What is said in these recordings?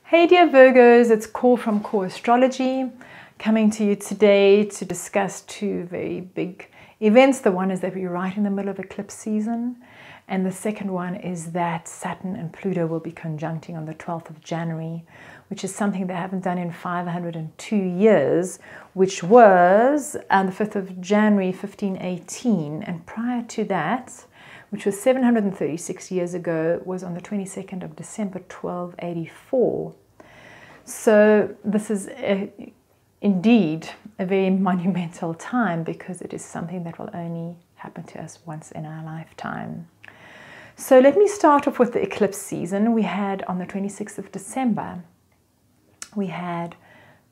Hey dear Virgos, it's Core from Core Astrology, coming to you today to discuss two very big events. The one is that we're right in the middle of eclipse season, and the second one is that Saturn and Pluto will be conjuncting on the 12th of January, which is something they haven't done in 502 years, which was on the 5th of January 1518, and prior to that, which was 736 years ago, was on the 22nd of December 1284. So this is indeed a very monumental time, because it is something that will only happen to us once in our lifetime. So let me start off with the eclipse season. We had on the 26th of December, we had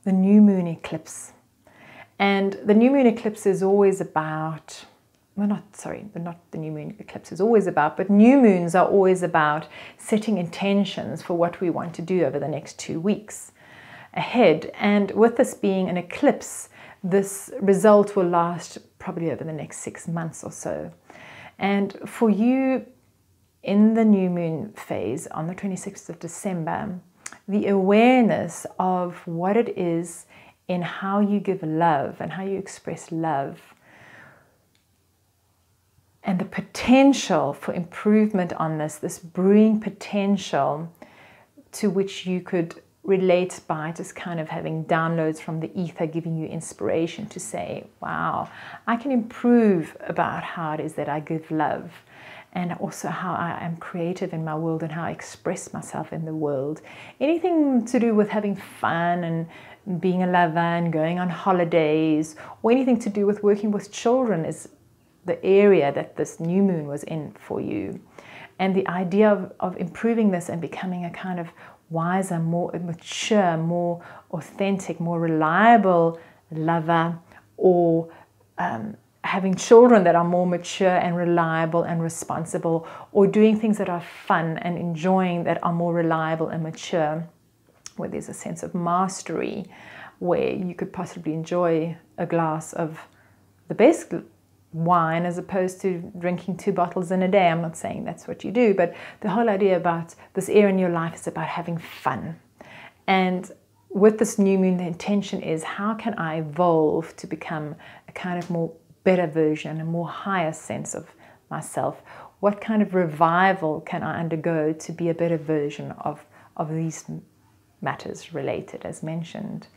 the new moon eclipse. And the new moon eclipse is always about, well, not the new moon eclipse is always about, but new moons are always about setting intentions for what we want to do over the next 2 weeks ahead. And with this being an eclipse, this result will last probably over the next 6 months or so. And for you in the new moon phase on the 26th of December, the awareness of what it is in how you give love and how you express love, and the potential for improvement on this brewing potential to which you could relate by just kind of having downloads from the ether, giving you inspiration to say, wow, I can improve about how it is that I give love, and also how I am creative in my world and how I express myself in the world. Anything to do with having fun and being a lover and going on holidays, or anything to do with working with children is the area that this new moon was in for you. And the idea of improving this and becoming a kind of wiser, more mature, more authentic, more reliable lover, or having children that are more mature and reliable and responsible, or doing things that are fun and enjoying that are more reliable and mature, where there's a sense of mastery, where you could possibly enjoy a glass of the best wine as opposed to drinking 2 bottles in a day. I'm not saying that's what you do, but the whole idea about this area in your life is about having fun. And with this new moon, the intention is, how can I evolve to become a kind of more better version, a more higher sense of myself? What kind of revival can I undergo to be a better version of these matters related, as mentioned?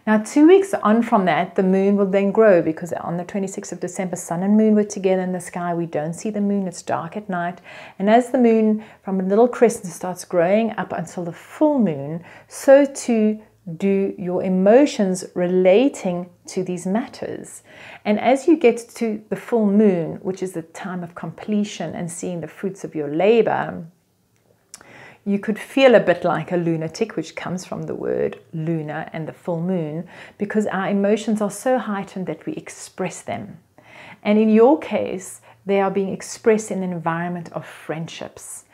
Now, 2 weeks on from that, the moon will then grow, because on the 26th of December, sun and moon were together in the sky. We don't see the moon, it's dark at night. And as the moon from a little crescent starts growing up until the full moon, so too do your emotions relating to these matters. And as you get to the full moon, which is the time of completion and seeing the fruits of your labor, you could feel a bit like a lunatic, which comes from the word lunar and the full moon, because our emotions are so heightened that we express them. And in your case, they are being expressed in an environment of friendships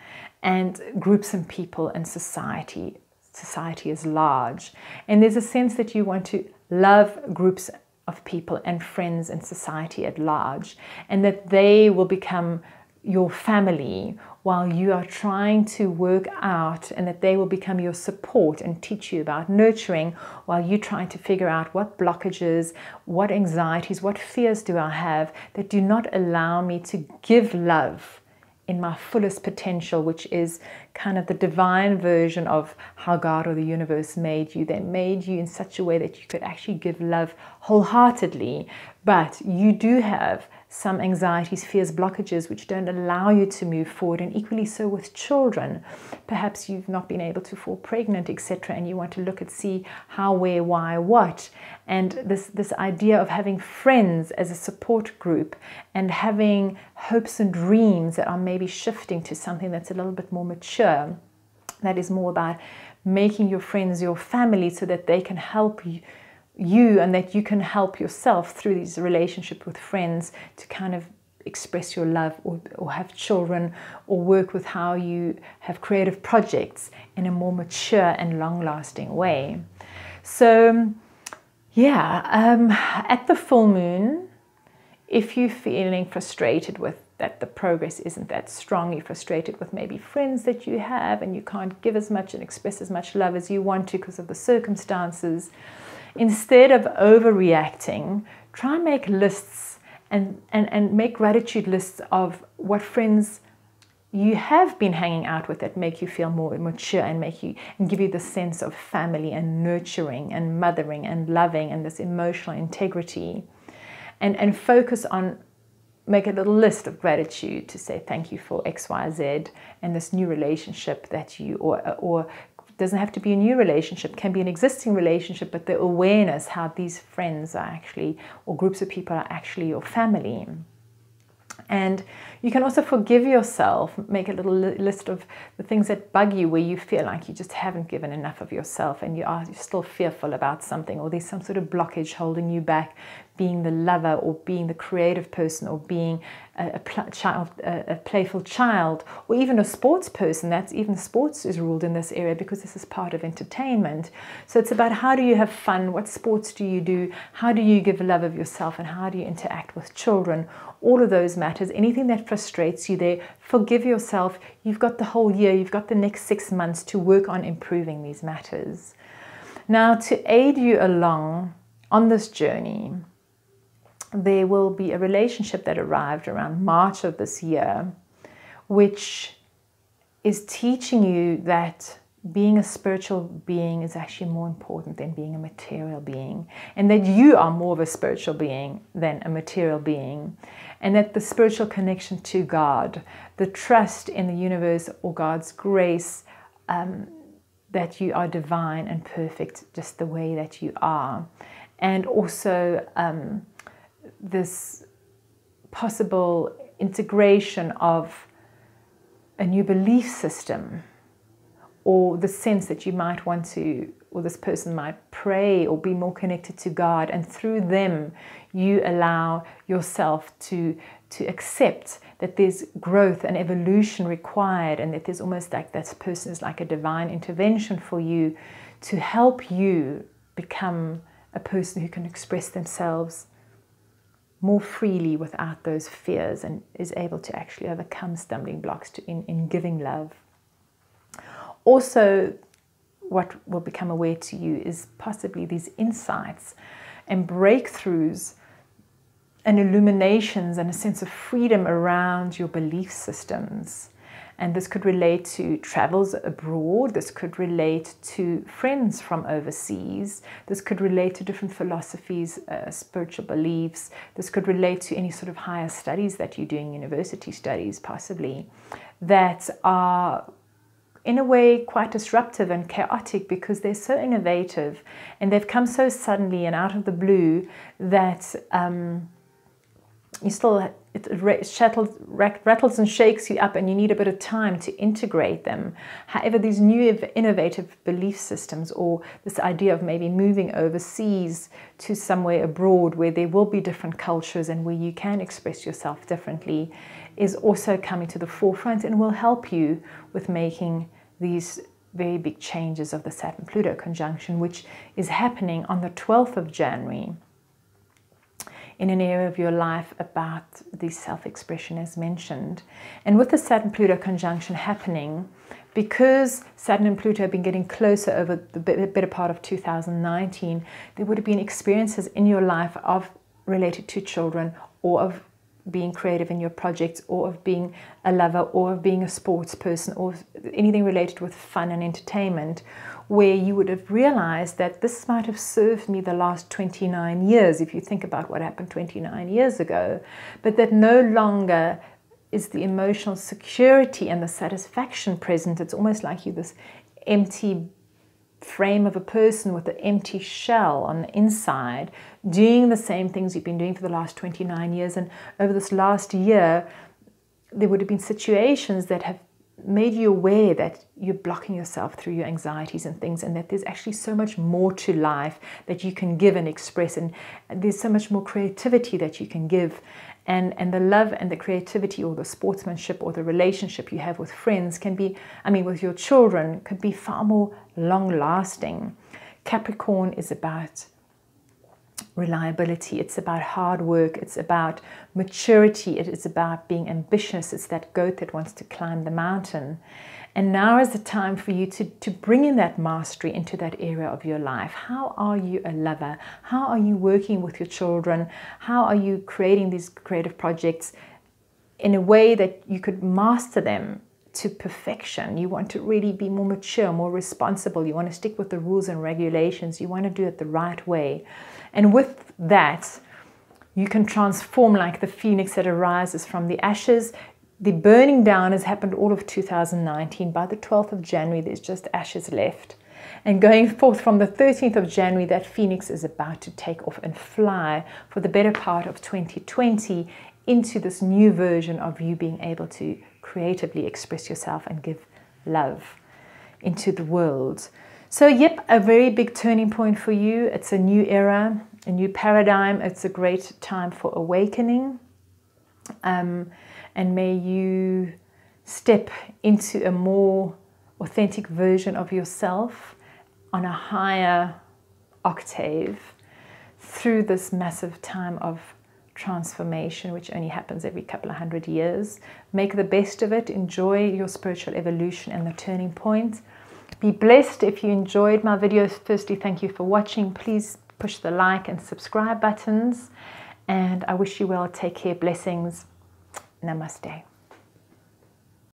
and groups and people and society. Society is large. And there's a sense that you want to love groups of people and friends and society at large, and that they will become your family while you are trying to work out, and that they will become your support and teach you about nurturing while you're trying to figure out what blockages, what anxieties, what fears do I have that do not allow me to give love in my fullest potential, which is kind of the divine version of how God or the universe made you. They made you in such a way that you could actually give love wholeheartedly, but you do have some anxieties, fears, blockages which don't allow you to move forward. And equally so with children. Perhaps you've not been able to fall pregnant, etc., and you want to look and see how, where, why, what. And this idea of having friends as a support group and having hopes and dreams that are maybe shifting to something that's a little bit more mature, that is more about making your friends your family, so that they can help you and that you can help yourself through these relationships with friends to kind of express your love, or have children, or work with how you have creative projects in a more mature and long-lasting way. So yeah, at the full moon, if you're feeling frustrated with that the progress isn't that strong. You're frustrated with maybe friends that you have and you can't give as much and express as much love as you want to because of the circumstances. Instead of overreacting, try and make lists and make gratitude lists of what friends you have been hanging out with that make you feel more mature and give you the sense of family and nurturing and mothering and loving and this emotional integrity. And focus on, make a little list of gratitude to say thank you for X, Y, Z and this new relationship that you, or doesn't have to be a new relationship, can be an existing relationship, but the awareness how these friends are actually, or groups of people are actually your family. And you can also forgive yourself, make a little list of the things that bug you where you feel like you just haven't given enough of yourself and you're still fearful about something, or there's some sort of blockage holding you back being the lover or being the creative person or being a playful child, or even a sports person. That's even sports is ruled in this area because this is part of entertainment. So it's about how do you have fun, what sports do you do, how do you give love of yourself, and how do you interact with children. All of those matters. Anything that frustrates you there, forgive yourself. You've got the whole year, you've got the next 6 months to work on improving these matters. Now, to aid you along on this journey, there will be a relationship that arrived around March of this year, which is teaching you that being a spiritual being is actually more important than being a material being, and that you are more of a spiritual being than a material being, and that the spiritual connection to God, the trust in the universe or God's grace, that you are divine and perfect just the way that you are, and also this possible integration of a new belief system, or the sense that you might want to, or this person might pray or be more connected to God, and through them you allow yourself to accept that there's growth and evolution required, and that there's almost like that person is like a divine intervention for you to help you become a person who can express themselves more freely without those fears, and is able to actually overcome stumbling blocks in giving love. Also, what will become aware to you is possibly these insights and breakthroughs and illuminations and a sense of freedom around your belief systems. And this could relate to travels abroad, this could relate to friends from overseas, this could relate to different philosophies, spiritual beliefs, this could relate to any sort of higher studies that you're doing, university studies possibly, that are in a way quite disruptive and chaotic because they're so innovative and they've come so suddenly and out of the blue that you still, it rattles and shakes you up, and you need a bit of time to integrate them. However, these new innovative belief systems, or this idea of maybe moving overseas to somewhere abroad where there will be different cultures and where you can express yourself differently, is also coming to the forefront and will help you with making these very big changes of the Saturn-Pluto conjunction, which is happening on the 12th of January. In an area of your life about the self-expression as mentioned. And with the Saturn-Pluto conjunction happening, because Saturn and Pluto have been getting closer over the better part of 2019, there would have been experiences in your life of related to children, or of being creative in your projects, or of being a lover, or of being a sports person, or anything related with fun and entertainment, where you would have realized that this might have served me the last 29 years, if you think about what happened 29 years ago, but that no longer is the emotional security and the satisfaction present. It's almost like you're this empty frame of a person with an empty shell on the inside, doing the same things you've been doing for the last 29 years. And over this last year, there would have been situations that have made you aware that you're blocking yourself through your anxieties and things, and that there's actually so much more to life that you can give and express, and there's so much more creativity that you can give, and the love and the creativity, or the sportsmanship, or the relationship you have with friends can be, with your children, could be far more long lasting. Capricorn is about reliability, it's about hard work, it's about maturity, it is about being ambitious. It's that goat that wants to climb the mountain. And now is the time for you to bring in that mastery into that area of your life. How are you a lover? How are you working with your children? How are you creating these creative projects in a way that you could master them to perfection? You want to really be more mature, more responsible. You want to stick with the rules and regulations. You want to do it the right way. And with that, you can transform like the phoenix that arises from the ashes. The burning down has happened all of 2019. By the 12th of January, there's just ashes left. And going forth from the 13th of January, that phoenix is about to take off and fly for the better part of 2020 into this new version of you being able to creatively express yourself and give love into the world. So yep, a very big turning point for you. It's a new era, a new paradigm. It's a great time for awakening. And may you step into a more authentic version of yourself on a higher octave through this massive time of transformation, which only happens every couple of 100 years. Make the best of it. Enjoy your spiritual evolution and the turning point. Be blessed. If you enjoyed my videos, firstly, thank you for watching. Please push the like and subscribe buttons. And I wish you well. Take care. Blessings. Namaste.